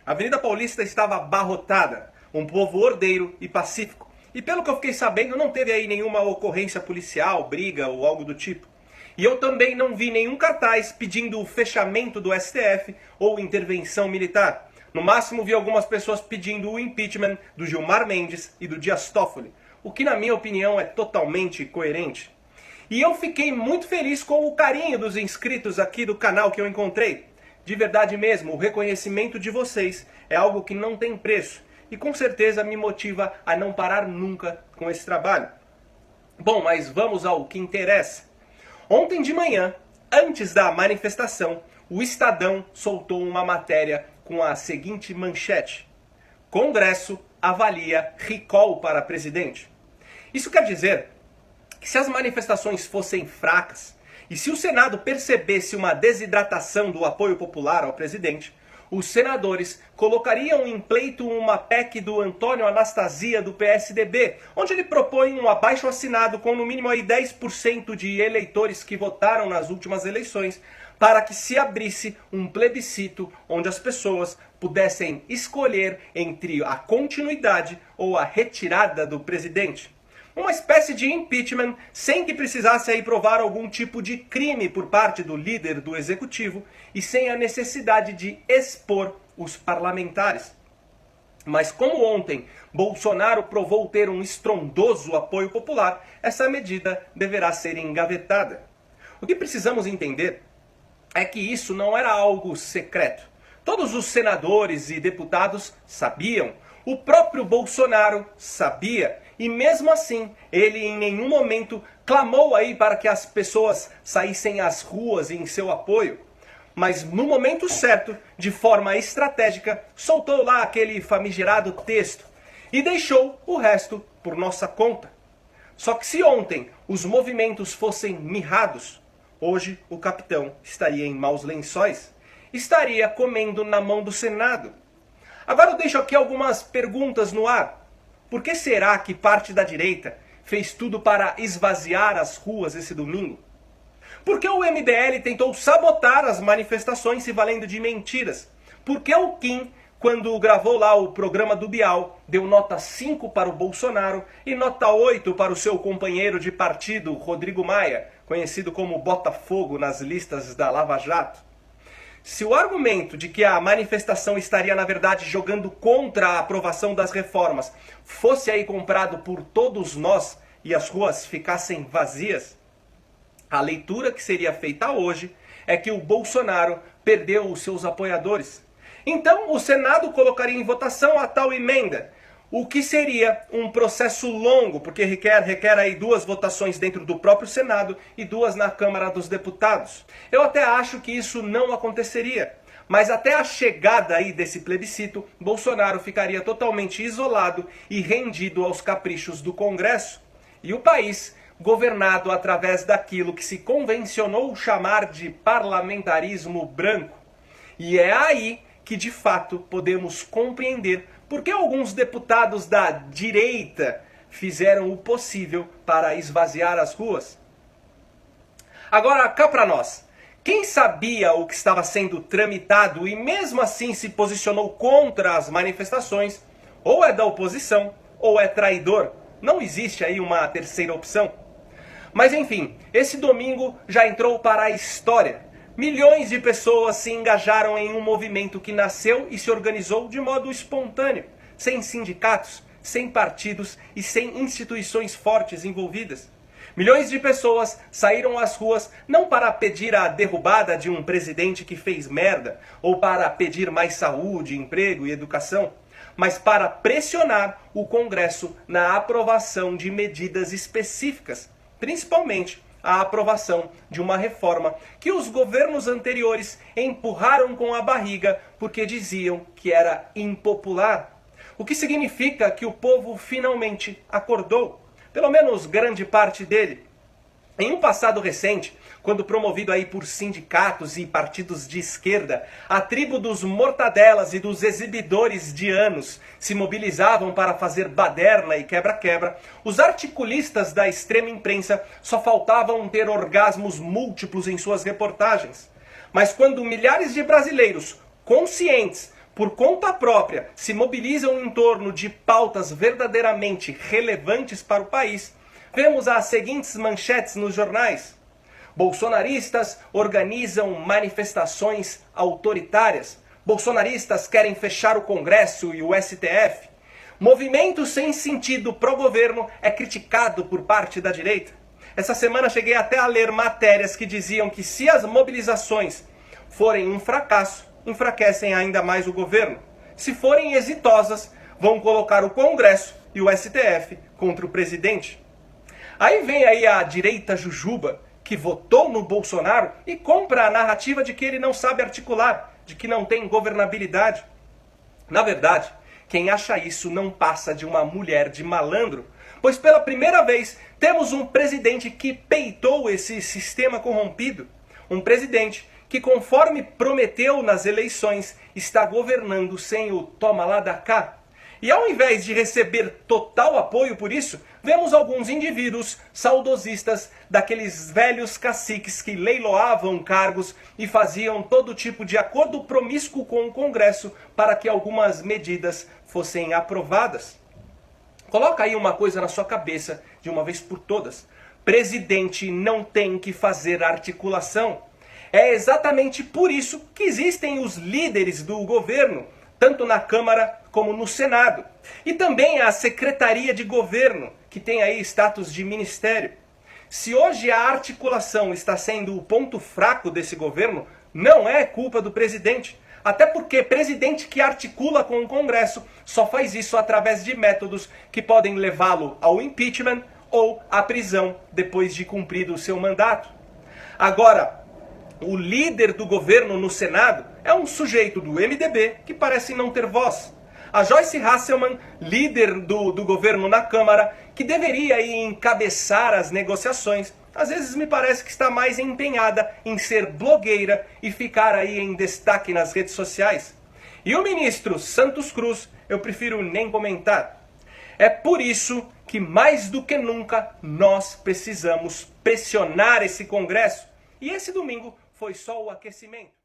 A Avenida Paulista estava abarrotada, um povo ordeiro e pacífico. E pelo que eu fiquei sabendo, não teve aí nenhuma ocorrência policial, briga ou algo do tipo. E eu também não vi nenhum cartaz pedindo o fechamento do STF ou intervenção militar. No máximo vi algumas pessoas pedindo o impeachment do Gilmar Mendes e do Dias Toffoli, o que na minha opinião é totalmente coerente. E eu fiquei muito feliz com o carinho dos inscritos aqui do canal que eu encontrei. De verdade mesmo, o reconhecimento de vocês é algo que não tem preço e com certeza me motiva a não parar nunca com esse trabalho. Bom, mas vamos ao que interessa. Ontem de manhã, antes da manifestação, o Estadão soltou uma matéria com a seguinte manchete: Congresso avalia recall para presidente. Isso quer dizer que se as manifestações fossem fracas e se o Senado percebesse uma desidratação do apoio popular ao presidente, os senadores colocariam em pleito uma PEC do Antônio Anastasia do PSDB, onde ele propõe um abaixo-assinado com no mínimo aí 10% de eleitores que votaram nas últimas eleições, para que se abrisse um plebiscito onde as pessoas pudessem escolher entre a continuidade ou a retirada do presidente. Uma espécie de impeachment sem que precisasse aí provar algum tipo de crime por parte do líder do executivo e sem a necessidade de expor os parlamentares. Mas como ontem Bolsonaro provou ter um estrondoso apoio popular, essa medida deverá ser engavetada. O que precisamos entender é que isso não era algo secreto. Todos os senadores e deputados sabiam. O próprio Bolsonaro sabia, e mesmo assim, ele em nenhum momento clamou aí para que as pessoas saíssem às ruas em seu apoio. Mas no momento certo, de forma estratégica, soltou lá aquele famigerado texto e deixou o resto por nossa conta. Só que se ontem os movimentos fossem mirrados, hoje o capitão estaria em maus lençóis, estaria comendo na mão do Senado. Agora eu deixo aqui algumas perguntas no ar. Por que será que parte da direita fez tudo para esvaziar as ruas esse domingo? Por que o MBL tentou sabotar as manifestações se valendo de mentiras? Por que o Kim, quando gravou lá o programa do Bial, deu nota 5 para o Bolsonaro e nota 8 para o seu companheiro de partido, Rodrigo Maia, conhecido como Botafogo nas listas da Lava Jato? Se o argumento de que a manifestação estaria, na verdade, jogando contra a aprovação das reformas fosse aí comprado por todos nós e as ruas ficassem vazias, a leitura que seria feita hoje é que o Bolsonaro perdeu os seus apoiadores. Então, o Senado colocaria em votação a tal emenda, o que seria um processo longo, porque requer aí 2 votações dentro do próprio Senado e 2 na Câmara dos Deputados. Eu até acho que isso não aconteceria, mas até a chegada aí desse plebiscito, Bolsonaro ficaria totalmente isolado e rendido aos caprichos do Congresso. E o país governado através daquilo que se convencionou chamar de parlamentarismo branco. E é aí que de fato podemos compreender por que alguns deputados da direita fizeram o possível para esvaziar as ruas. Agora, cá para nós. Quem sabia o que estava sendo tramitado e mesmo assim se posicionou contra as manifestações, ou é da oposição ou é traidor. Não existe aí uma terceira opção. Mas enfim, esse domingo já entrou para a história. Milhões de pessoas se engajaram em um movimento que nasceu e se organizou de modo espontâneo, sem sindicatos, sem partidos e sem instituições fortes envolvidas. Milhões de pessoas saíram às ruas não para pedir a derrubada de um presidente que fez merda, ou para pedir mais saúde, emprego e educação, mas para pressionar o Congresso na aprovação de medidas específicas, principalmente a aprovação de uma reforma que os governos anteriores empurraram com a barriga porque diziam que era impopular. O que significa que o povo finalmente acordou, pelo menos grande parte dele. Em um passado recente, quando promovido aí por sindicatos e partidos de esquerda, a tribo dos mortadelas e dos exibidores de anos se mobilizavam para fazer baderna e quebra-quebra, os articulistas da extrema imprensa só faltavam ter orgasmos múltiplos em suas reportagens. Mas quando milhares de brasileiros conscientes por conta própria, se mobilizam em torno de pautas verdadeiramente relevantes para o país, vemos as seguintes manchetes nos jornais. Bolsonaristas organizam manifestações autoritárias. Bolsonaristas querem fechar o Congresso e o STF. Movimento sem sentido pró-governo é criticado por parte da direita. Essa semana cheguei até a ler matérias que diziam que se as mobilizações forem um fracasso, enfraquecem ainda mais o governo. Se forem exitosas, vão colocar o Congresso e o STF contra o presidente. Aí vem aí a direita jujuba, que votou no Bolsonaro e compra a narrativa de que ele não sabe articular, de que não tem governabilidade. Na verdade, quem acha isso não passa de uma mulher de malandro, pois pela primeira vez temos um presidente que peitou esse sistema corrompido. Um presidente que, conforme prometeu nas eleições, está governando sem o toma lá da cá. E ao invés de receber total apoio por isso, vemos alguns indivíduos saudosistas daqueles velhos caciques que leiloavam cargos e faziam todo tipo de acordo promíscuo com o Congresso para que algumas medidas fossem aprovadas. Coloca aí uma coisa na sua cabeça de uma vez por todas. Presidente não tem que fazer articulação. É exatamente por isso que existem os líderes do governo, tanto na Câmara como no Senado. E também a Secretaria de Governo, que tem aí status de ministério. Se hoje a articulação está sendo o ponto fraco desse governo, não é culpa do presidente. Até porque presidente que articula com o Congresso só faz isso através de métodos que podem levá-lo ao impeachment ou à prisão depois de cumprido o seu mandato. Agora, o líder do governo no Senado é um sujeito do MDB que parece não ter voz. A Joyce Hasselmann, líder do governo na Câmara, que deveria aí encabeçar as negociações, às vezes me parece que está mais empenhada em ser blogueira e ficar aí em destaque nas redes sociais. E o ministro Santos Cruz, eu prefiro nem comentar. É por isso que mais do que nunca nós precisamos pressionar esse Congresso. E esse domingo foi só o aquecimento.